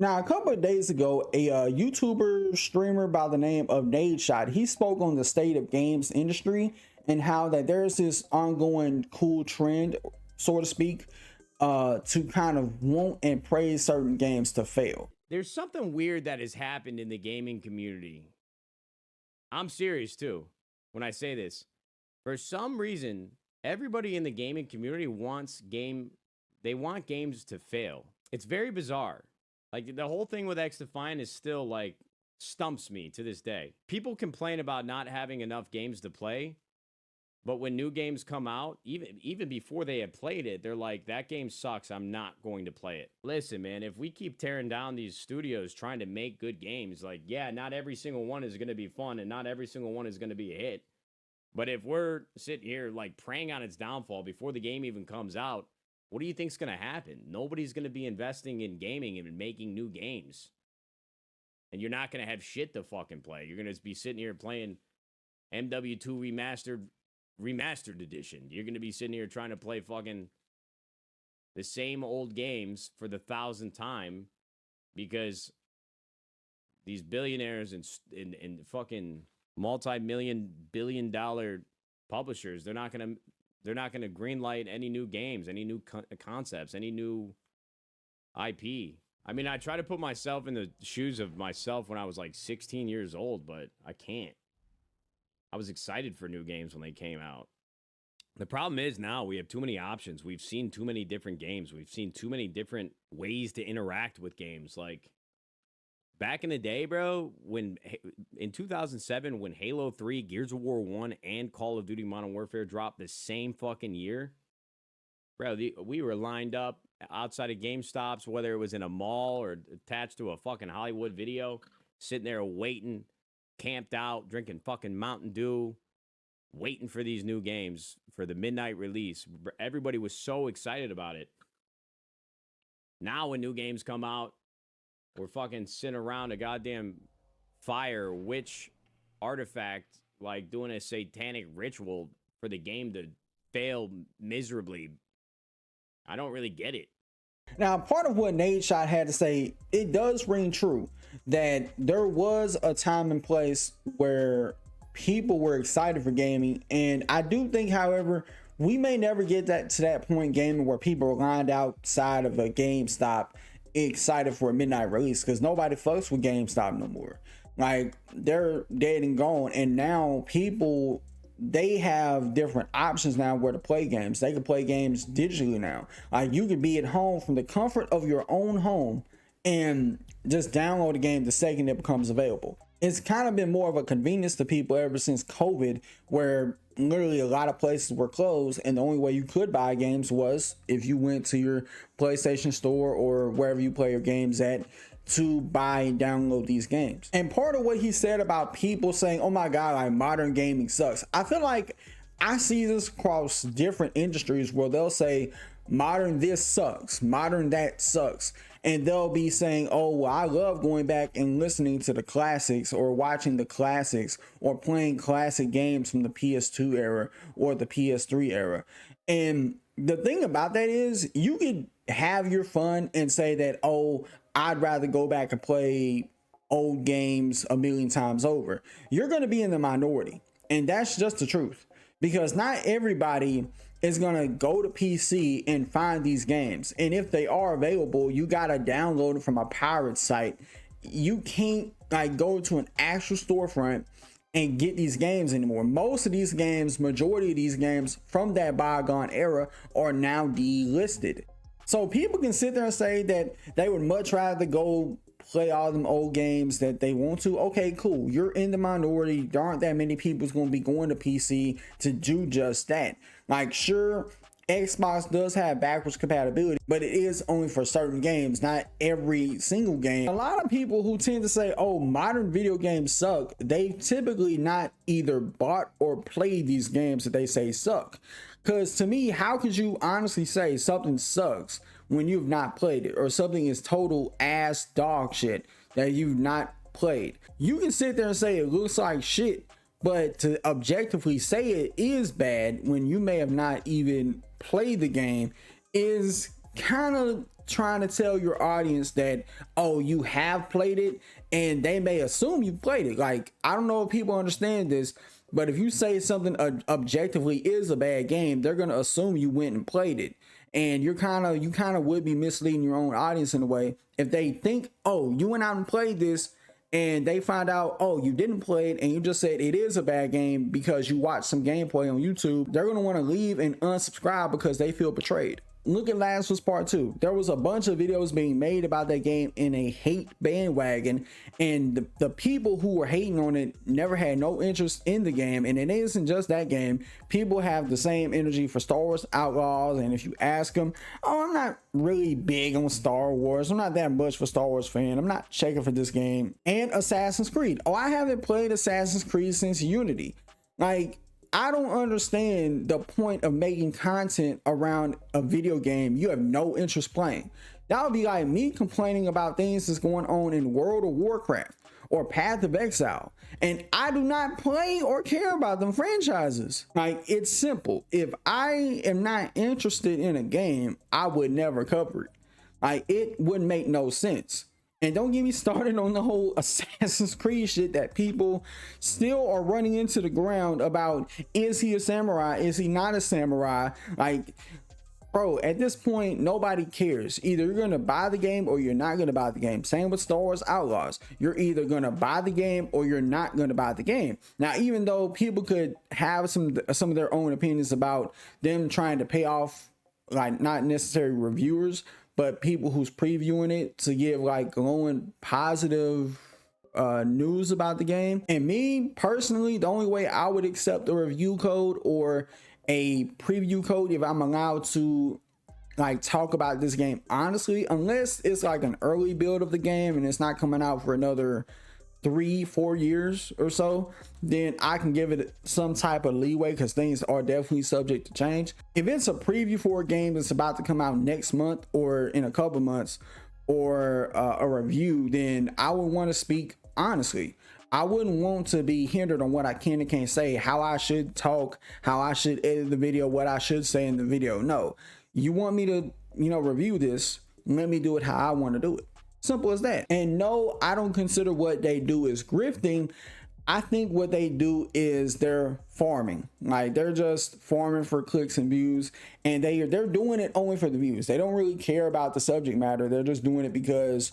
Now, a couple of days ago, a YouTuber streamer by the name of Nadeshot, he spoke on the state of games industry and how that there's this ongoing cool trend, so to speak, to kind of want and praise certain games to fail. There's something weird that has happened in the gaming community. I'm serious too when I say this. For some reason, everybody in the gaming community they want games to fail. It's very bizarre. Like the whole thing with X Defiant is still like stumps me to this day. People complain about not having enough games to play, but when new games come out, even before they have played it, they're like, that game sucks, I'm not going to play it. Listen, man, if we keep tearing down these studios trying to make good games, like, yeah, not every single one is going to be fun and not every single one is going to be a hit. But if we're sitting here like preying on its downfall before the game even comes out, what do you think's going to happen? Nobody's going to be investing in gaming and making new games. And you're not going to have shit to fucking play. You're going to be sitting here playing MW2 remastered edition. You're going to be sitting here trying to play fucking the same old games for the 1,000th time because these billionaires and fucking multi-billion dollar publishers, they're not going to greenlight any new games, any new concepts, any new IP. I mean, I try to put myself in the shoes of myself when I was like 16 years old, but I can't. I was excited for new games when they came out. The problem is now we have too many options. We've seen too many different games. We've seen too many different ways to interact with games. Like back in the day, bro, in 2007, when Halo 3, Gears of War 1, and Call of Duty Modern Warfare dropped the same fucking year, bro, we were lined up outside of GameStops, whether it was in a mall or attached to a fucking Hollywood Video, sitting there waiting, camped out, drinking fucking Mountain Dew, waiting for these new games for the midnight release. Everybody was so excited about it. Now when new games come out, we're fucking sitting around a goddamn fire witch artifact, like doing a satanic ritual for the game to fail miserably. I don't really get it. Now, part of what Nadeshot had to say, it does ring true that there was a time and place where people were excited for gaming. And I do think, however, we may never get to that point in gaming where people are lined outside of a GameStop excited for a midnight release, because nobody fucks with GameStop no more. Like, they're dead and gone. And now people, they have different options now where to play games. They can play games digitally now. Like, you can be at home from the comfort of your own home and just download a game the second it becomes available. It's kind of been more of a convenience to people ever since COVID, where literally a lot of places were closed and the only way you could buy games was if you went to your PlayStation store or wherever you play your games at to buy and download these games. And part of what he said about people saying, oh my god, like modern gaming sucks, I feel like I see this across different industries where they'll say modern this sucks, modern that sucks, and they'll be saying, oh well, I love going back and listening to the classics or watching the classics or playing classic games from the PS2 era or the PS3 era. And the thing about that is you could have your fun and say that, oh, I'd rather go back and play old games a million times over. You're going to be in the minority, and that's just the truth, because not everybody is going to go to PC and find these games. And if they are available, you got to download it from a pirate site. You can't like go to an actual storefront and get these games anymore. Most of these games, majority of these games from that bygone era are now delisted. So people can sit there and say that they would much rather go play all them old games that they want to. Okay, cool. You're in the minority. There aren't that many people who's going to be going to PC to do just that. Like, sure, Xbox does have backwards compatibility, but it is only for certain games, not every single game. A lot of people who tend to say, oh, modern video games suck, they typically not either bought or played these games that they say suck. Because to me, how could you honestly say something sucks when you've not played it, or something is total ass dog shit that you've not played? You can sit there and say it looks like shit, but to objectively say it is bad when you may have not even played the game is kind of trying to tell your audience that, oh, you have played it, and they may assume you played it. Like, I don't know if people understand this, but if you say something objectively is a bad game, they're gonna assume you went and played it. And you kind of would be misleading your own audience in a way if they think, oh, you went out and played this, and they find out, oh, you didn't play it, and you just said it is a bad game because you watched some gameplay on YouTube. They're gonna want to leave and unsubscribe because they feel betrayed. Look at Last of Us Part 2. There was a bunch of videos being made about that game in a hate bandwagon, and the people who were hating on it never had no interest in the game. And it isn't just that game. People have the same energy for Star Wars Outlaws, and if you ask them, oh, I'm not really big on Star Wars. I'm not that much of a Star Wars fan. I'm not checking for this game. And Assassin's Creed. Oh, I haven't played Assassin's Creed since Unity. Like, I don't understand the point of making content around a video game you have no interest playing. That would be like me complaining about things that's going on in World of Warcraft or Path of Exile, and I do not play or care about them franchises. Like, it's simple. If I am not interested in a game, I would never cover it. Like, it wouldn't make no sense. And don't get me started on the whole Assassin's Creed shit that people still are running into the ground about. Is he a samurai? Is he not a samurai? Like, bro, at this point, nobody cares. Either you're going to buy the game or you're not going to buy the game. Same with Star Wars Outlaws. You're either going to buy the game or you're not going to buy the game. Now, even though people could have some of their own opinions about them trying to pay off, like, not necessarily reviewers, but people who's previewing it to give like glowing positive news about the game. And me personally, the only way I would accept a review code or a preview code if I'm allowed to like talk about this game honestly, unless it's like an early build of the game and it's not coming out for another 3-4 years or so, then I can give it some type of leeway because things are definitely subject to change. If it's a preview for a game that's about to come out next month or in a couple months, or a review, then I would want to speak honestly. I wouldn't want to be hindered on what I can and can't say, how I should talk, how I should edit the video, what I should say in the video. No, you want me to, review this, let me do it how I want to do it. Simple as that. And no, I don't consider what they do as grifting. I think what they do is they're farming. Like, they're just farming for clicks and views, and they're doing it only for the views. They don't really care about the subject matter. They're just doing it because,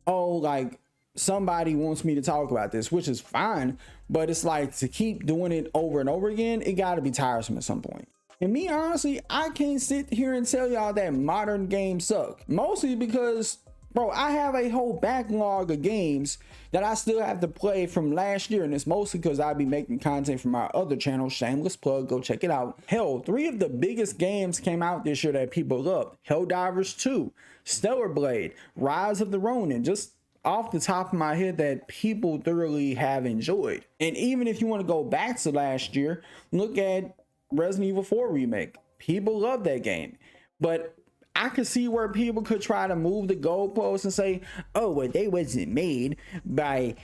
oh, like, somebody wants me to talk about this, which is fine, but it's like, to keep doing it over and over again, it got to be tiresome at some point. And me, honestly, I can't sit here and tell y'all that modern games suck, mostly because, bro, I have a whole backlog of games that I still have to play from last year, and it's mostly because I'll be making content from our other channel, shameless plug, go check it out. Hell, 3 of the biggest games came out this year that people loved: Helldivers 2, Stellar Blade, Rise of the Ronin, just off the top of my head that people thoroughly have enjoyed. And even if you want to go back to last year, look at Resident Evil 4 Remake. People love that game, but I could see where people could try to move the goalposts and say, oh, well, they wasn't made by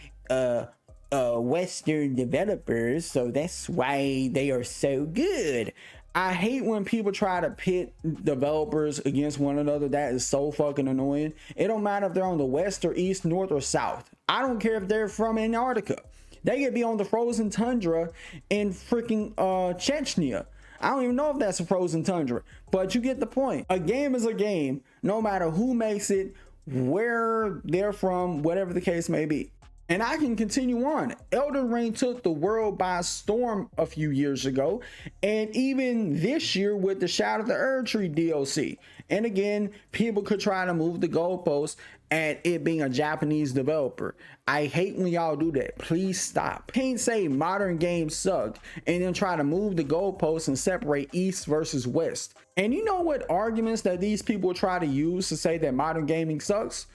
Western developers, so that's why they are so good. I hate when people try to pit developers against one another. That is so fucking annoying. It don't matter if they're on the west or east, north or south. I don't care if they're from Antarctica. They could be on the frozen tundra in freaking Chechnya. I don't even know if that's a frozen tundra, but you get the point. A game is a game, no matter who makes it, where they're from, whatever the case may be. And I can continue on. Elden Ring took the world by storm a few years ago, and even this year with the Shadow of the Erdtree DLC. And again, people could try to move the goalposts at it being a Japanese developer. I hate when y'all do that. Please stop. Can't say modern games suck and then try to move the goalposts and separate East versus West. And you know what arguments that these people try to use to say that modern gaming sucks?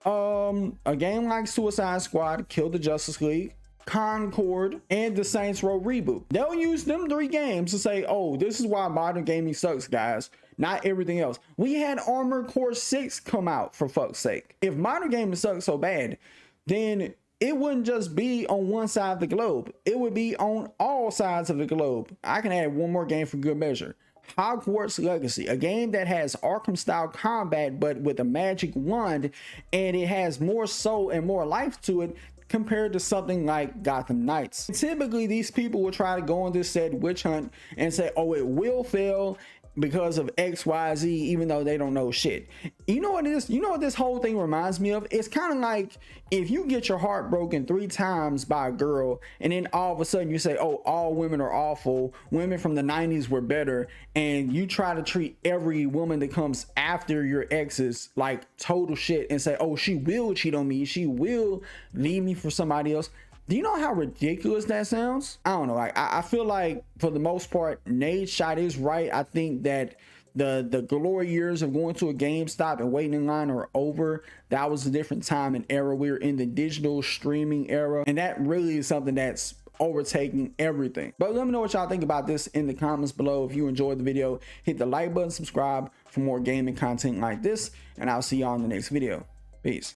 A game like Suicide Squad, Kill the Justice League, Concord, and the Saints Row reboot. They'll use them 3 games to say, oh, this is why modern gaming sucks, guys, not everything else. We had Armored Core 6 come out, for fuck's sake. If modern gaming sucks so bad, then it wouldn't just be on one side of the globe. It would be on all sides of the globe. I can add one more game for good measure: Hogwarts Legacy, a game that has Arkham style combat but with a magic wand, and it has more soul and more life to it compared to something like Gotham Knights. Typically, these people will try to go on this said witch hunt and say, oh, it will fail because of XYZ, even though they don't know shit. You know what it is? You know what this whole thing reminds me of? It's kind of like if you get your heart broken 3 times by a girl, and then all of a sudden you say, oh, all women are awful, women from the 90s were better, and you try to treat every woman that comes after your exes like total shit and say, oh, she will cheat on me, she will leave me for somebody else. Do you know how ridiculous that sounds? I don't know. Like, I feel like for the most part, Nadeshot is right. I think that the glory years of going to a GameStop and waiting in line are over. That was a different time and era. We're in the digital streaming era, and that really is something that's overtaking everything. But let me know what y'all think about this in the comments below. If you enjoyed the video, hit the like button, subscribe for more gaming content like this, and I'll see y'all in the next video. Peace.